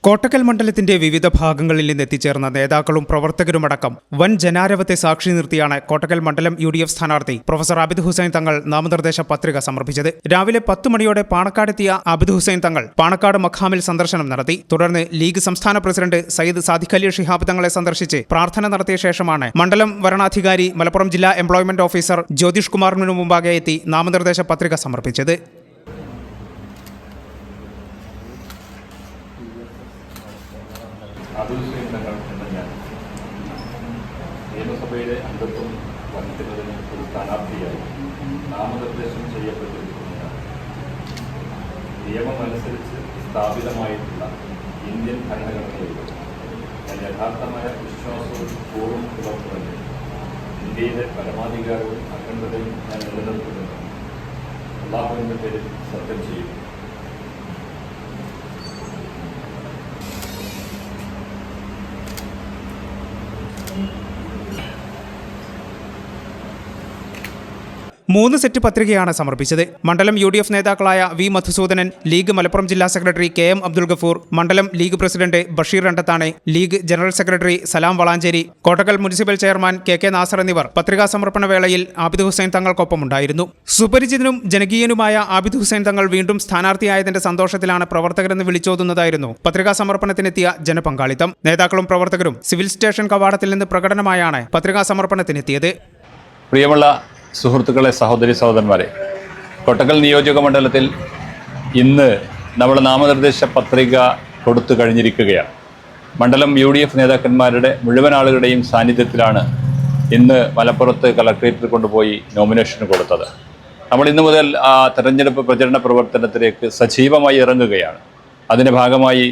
കോട്ടക്കൽ മണ്ഡലത്തിന്റെ വിവിധ ഭാഗങ്ങളിൽ നിന്ന് എത്തിച്ചേർന്ന നേതാക്കളും പ്രവർത്തകരുമടക്കം വൻ ജനാരവത്തെ സാക്ഷി നിർത്തിയാണ് കോട്ടക്കൽ മണ്ഡലം UDF സ്ഥാനാർത്ഥി പ്രൊഫസർ ആബിദ് ഹുസൈൻ തങ്ങൾ നാമനിർദ്ദേശ പത്രിക സമർപ്പിച്ചത്. രാവിലെ 10 മണിയോടെ പാണക്കാടെത്തിയ ആബിദ് ഹുസൈൻ തങ്ങൾ പാണക്കാട് മഖാമിൽ സന്ദർശനം നടത്തി. തുടർന്ന് ലീഗ് സംസ്ഥാന പ്രസിഡന്റ് സയ്യിദ് സാദിഖ് അലി ശിഹാബ് തങ്ങളെ സന്ദർശിച്ച് പ്രാർത്ഥന നടത്തിയ ശേഷമാണ് മണ്ഡലം വരണാധികാരി മലപ്പുറം ജില്ലാ എംപ്ലോയ്മെന്റ് ഓഫീസർ ജ്യോതിഷ് കുമാറിനു മുമ്പാകെ എത്തി നാമനിർദ്ദേശ പത്രിക സമർപ്പിച്ചത്. നിയമസഭയിലെ അംഗത്വം വഹിക്കുന്നതിന് ഒരു സ്ഥാനാർത്ഥിയായി നാമനിർദ്ദേശം ചെയ്യപ്പെട്ടിരിക്കുന്ന നിയമമനുസരിച്ച് സ്ഥാപിതമായിട്ടുള്ള ഇന്ത്യൻ ഭരണഘടനയിലും ഞാൻ യഥാർത്ഥമായ വിശ്വാസവും പൂർവ്വം പുലർത്തുന്നത് ഇന്ത്യയിലെ പരമാധികാരവും അഖണ്ഡതയും ഞാൻ നിലനിർത്തുന്നത് അല്ലാഹുവിന്റെ പേരിൽ സത്യം ചെയ്യുന്നു. മൂന്ന് സെറ്റ് പത്രികയാണ് സമർപ്പിച്ചത്. മണ്ഡലം UDF നേതാക്കളായ V മധുസൂദനൻ, ലീഗ് മലപ്പുറം ജില്ലാ സെക്രട്ടറി KM അബ്ദുൽ ഗഫൂർ, മണ്ഡലം ലീഗ് പ്രസിഡന്റ് ബഷീർ രണ്ടത്താണെ, league general secretary Salam Valanchery, Kottakkal municipal chairman KK Nasar എന്നിവർ പത്രികാ സമർപ്പണ വേളയിൽ ആബിദ് ഹുസൈൻ തങ്ങൾക്കൊപ്പമുണ്ടായിരുന്നു. സുപരിചിതനും ജനകീയനുമായ ആബിദ് ഹുസൈൻ തങ്ങൾ വീണ്ടും സ്ഥാനാർത്ഥിയായതിന്റെ സന്തോഷത്തിലാണ് പ്രവർത്തകരെന്ന് വിളിച്ചോതുന്നതായിരുന്നു പത്രികാ സമർപ്പണത്തിനെത്തിയ ജനപങ്കാളിത്തം. നേതാക്കളും പ്രവർത്തകരും സിവിൽ സ്റ്റേഷൻ കവാടത്തിൽ നിന്ന് പ്രകടനമായാണ് പത്രികാ സമർപ്പണത്തിനെത്തിയത്. പ്രിയമുള്ള സുഹൃത്തുക്കളെ, സഹോദരി സഹോദരന്മാരെ, കോട്ടക്കൽ നിയോജക മണ്ഡലത്തിൽ ഇന്ന് നമ്മൾ നാമനിർദ്ദേശ പത്രിക കൊടുത്തു കഴിഞ്ഞിരിക്കുകയാണ്. മണ്ഡലം UDF നേതാക്കന്മാരുടെ മുഴുവൻ ആളുകളുടെയും സാന്നിധ്യത്തിലാണ് ഇന്ന് മലപ്പുറത്ത് കളക്ട്രേറ്റിൽ കൊണ്ടുപോയി നോമിനേഷൻ കൊടുത്തത്. നമ്മൾ ഇന്നു മുതൽ ആ തെരഞ്ഞെടുപ്പ് പ്രചരണ പ്രവർത്തനത്തിലേക്ക് സജീവമായി ഇറങ്ങുകയാണ്. അതിൻ്റെ ഭാഗമായി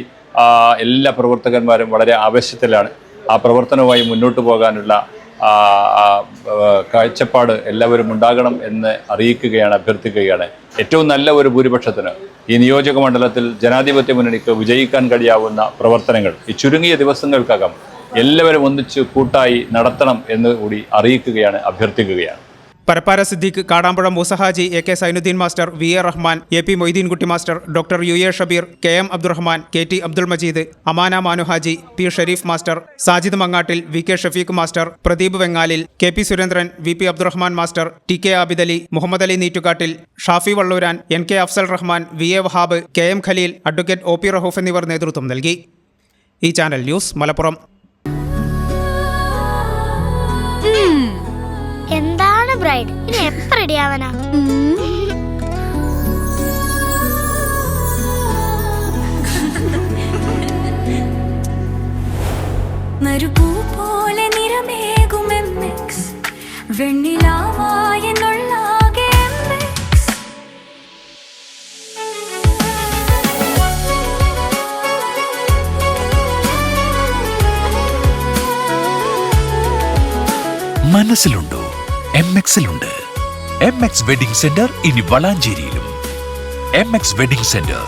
എല്ലാ പ്രവർത്തകന്മാരും വളരെ ആവേശത്തിലാണ്. ആ പ്രവർത്തനവുമായി മുന്നോട്ട് പോകാനുള്ള കാഴ്ചപ്പാട് എല്ലാവരും ഉണ്ടാകണം എന്ന് അറിയിക്കുകയാണ്, അഭ്യർത്ഥിക്കുകയാണ്. ഏറ്റവും നല്ല ഒരു ഭൂരിപക്ഷത്തിന് ഈ നിയോജക മണ്ഡലത്തിൽ ജനാധിപത്യ മുന്നണിക്ക് വിജയിക്കാൻ കഴിയാവുന്ന പ്രവർത്തനങ്ങൾ ഈ ചുരുങ്ങിയ ദിവസങ്ങൾക്കകം എല്ലാവരും ഒന്നിച്ച് കൂട്ടായി നടത്തണം എന്ന് കൂടി അറിയിക്കുകയാണ്, അഭ്യർത്ഥിക്കുകയാണ്. Parappara Siddique, Kadampuzha Moosahaji, AK Zainuddin master, VA Rahman, AP Moideenkutty master, doctor UA Shabeer, KM Abdurahman, KT Abdul Majeed, Amana Manuhaji, P Shareef master, Sajid Mangattil, VK Shafeeq master, Pradeep Vengalil, KP Surendran, VP Abdurahman master, TK Abid Ali, Muhammad Ali Neettukattil, Shafi Valluran, NK Afsal Rahman, VA Wahab, KM Khaleel, advocate OP Rauf എന്നിവർ നേതൃത്വം നൽകി. ഈ ചാനൽ ന്യൂസ് മലപ്പുറം. എന്താണ് ബ്രൈഡ്, ഇനി എപ്പോ റെഡിയാവനാ? നറുപൂ പോലെ നിറമേകും MX, വെണ്ണിലാവായ നുള്ളാകെ MX. മനസ്സിലുണ്ടോ? MX-ലുണ്ട്. MX വെഡിംഗ് സെന്റർ ഇനി വളാഞ്ചേരിയിലും. MX wedding centre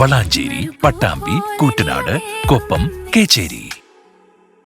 Valanchery, Pattambi, Koottanad, Koppam, Kecheri.